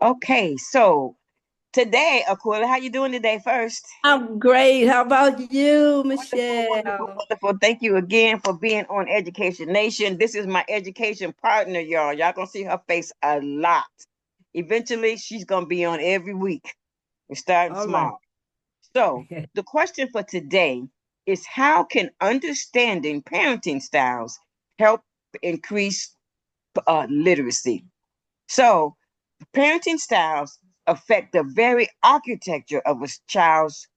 Okay, so today, Aquila, how you doing today first? I'm great. How about you, Wonderful, wonderful, Michelle? wonderful. Thank you again for being on Education Nation. This is my education partner, y'all. Y'all gonna see her face a lot. Eventually, she's gonna be on every week. We're starting All right. small. So, the question for today is how can understanding parenting styles help increase literacy? So, parenting styles affect the very architecture of a child's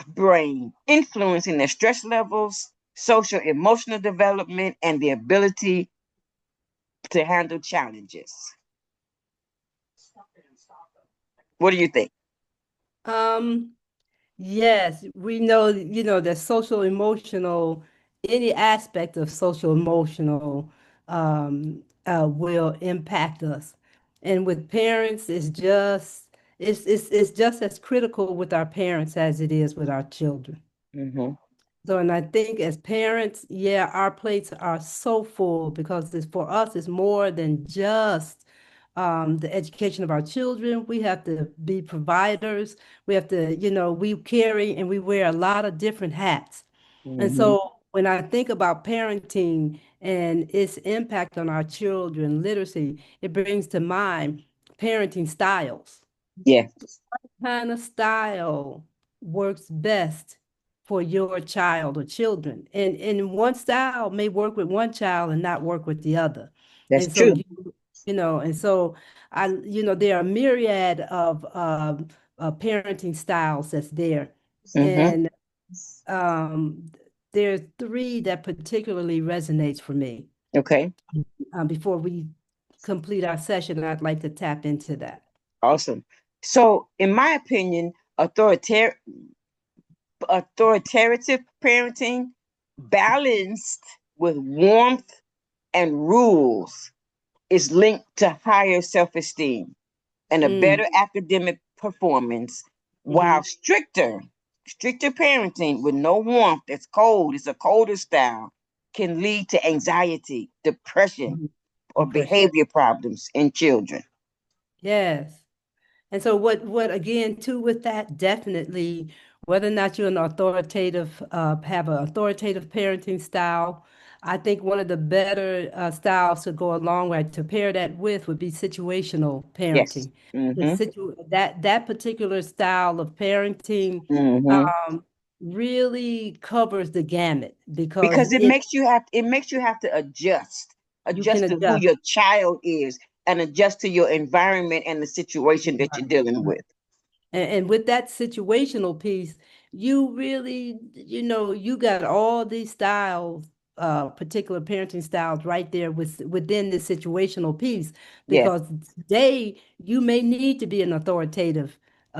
brain, influencing their stress levels, social emotional development, and the ability to handle challenges. What do you think? Um, yes, we know, that social emotional, any aspect of social emotional will impact us. And with parents, it's just as critical with our parents as it is with our children. Mm-hmm. So, and I think as parents, yeah, our plates are so full because for us, it's more than just the education of our children. We have to be providers. We have to, we carry and we wear a lot of different hats. And Mm-hmm. so when I think about parenting and its impact on our children, literacy, it brings to mind parenting styles. Yeah. Kind of style works best for your child or children. And one style may work with one child and not work with the other. That's And so true. and so there are a myriad of parenting styles that's there. Mm-hmm. And um, there's three that particularly resonates for me. Okay. Before we complete our session, I'd like to tap into that. Awesome. So, in my opinion, authoritative parenting balanced with warmth and rules is linked to higher self-esteem and a Mm, better academic performance, while mhm, stricter parenting with no warmth, that's cold, it's a colder style, can lead to anxiety, depression, mhm. or Depression. behavior problems in children. Yes. And so what again too with that, definitely whether or not you're an authoritative, have an authoritative parenting style, I think one of the better styles to go along with to pair that with would be situational Yes. parenting. Mm-hmm. That particular style of parenting Mm-hmm. um, really covers the gamut because Because it makes you have to adjust, you can adjust to who adjust. your child is, and adjust to your environment and the situation that you're dealing with. And with that situational piece, you really, you got all these styles, particular parenting styles right there within the situational piece, Yeah. because today you may need to be an authoritative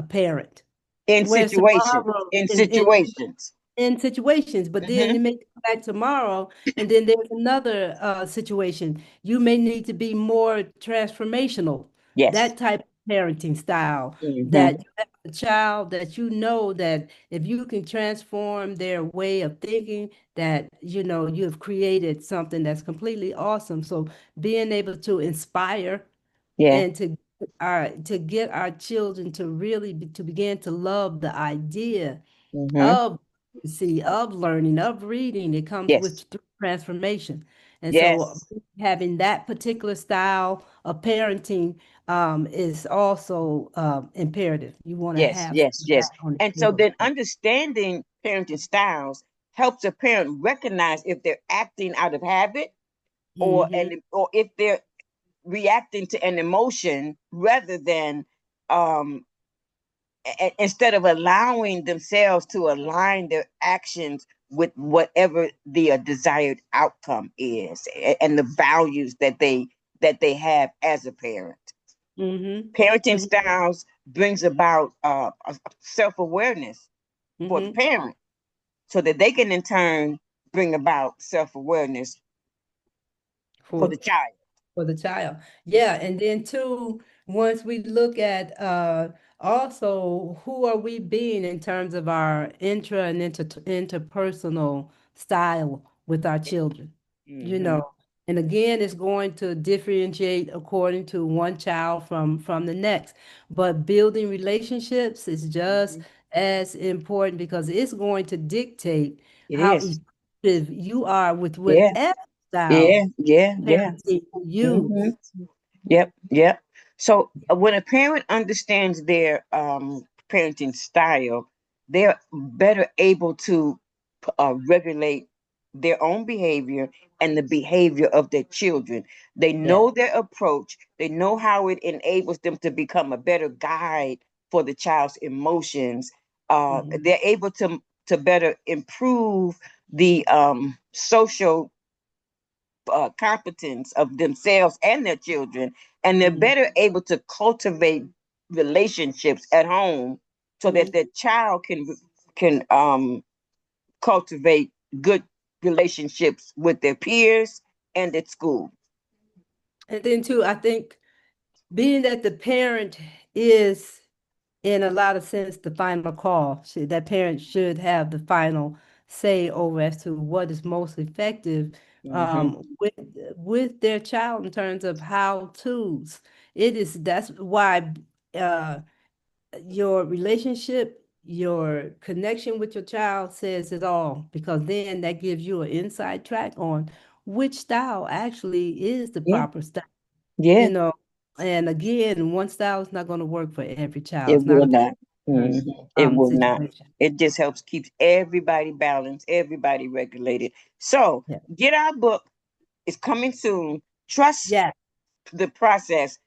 parent. In Whereas situations. tomorrow, In situations. in situations, but then Mm-hmm. you may come back tomorrow, and then there's another situation. You may need to be more transformational, Yes. that type of parenting style Mm-hmm. that you have a child that you know that if you can transform their way of thinking, that you have created something that's completely awesome. So being able to inspire Yeah. and to get our children to really to begin to love the idea Mm-hmm. of of learning, of reading. It comes with Yes. transformation. And so Yes. having that particular style of parenting is also imperative. You want to Yes. have Yes. Yes. that on And the so table. then understanding parenting styles helps a parent recognize if they're acting out of habit Hmm. or if they're reacting to an emotion rather than um instead of allowing themselves to align their actions with whatever the desired outcome is and the values that they have as a parent. Hmm. Parenting Hmm. styles brings about self-awareness for the Hmm. parent so that they can in turn bring about self-awareness for the For child. for the child. Yeah, and then too, once we look at also who are we being in terms of our interpersonal style with our children. You Mm-hmm. know, And again, it's going to differentiate according to one child from the next. But building relationships is just Mhm. as important because it's going to dictate It how is. effective you are with Yeah. whatever Yeah. style Yeah. Yeah. parenting you Hmm. use. Yep, yep. So when a parent understands their parenting style, they're better able to regulate their own behavior and the behavior of their children. They Yeah. know their approach. They know how it enables them to become a better guide for the child's emotions. Mhm. They're able to better improve the social competence of themselves and their children, and they're Mhm. better able to cultivate relationships at home so that Mhm. their child can cultivate good relationships with their peers and at school. And then too, I think being that the parent is in a lot of sense the final call, that parent should have the final say over as to what is most effective Hmm. with their child in terms of how to's. That's why uh, your relationship, your connection with your child says it all, because then that gives you an inside track on which style actually is the Yeah, proper style, yeah, you know. And again, one style is not going to work for every child. it It's not will going to not. work Hmm. It will not. situation. It just helps keep everybody balanced, everybody regulated. So Yeah. get our book. It's coming soon. Trust Yeah. the process.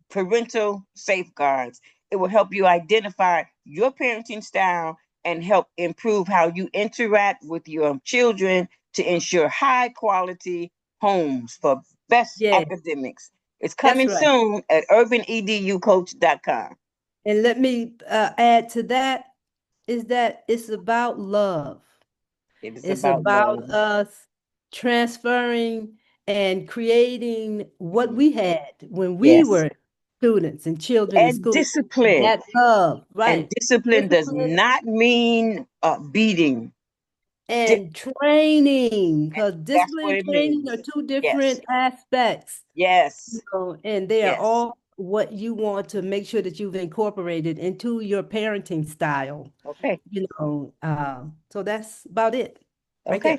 Parental Safeguards. It will help you identify your parenting style and help improve how you interact with your children to ensure high quality homes for best Yeah. academics. It's That's coming right. soon at urbaneducoach.com. And let me add to that is that it's about love. It is It's about about love. us transferring and creating what Mhm. we had when we Yes. were students and children in And school. discipline. That love, And right? discipline does Discipline not mean beating. Di- and training, because that's discipline what and it training are means. two Yes. different aspects, Yes. and they are Yes. all what you want to make sure that you've incorporated into your parenting style, Okay. so that's about it right Okay. there.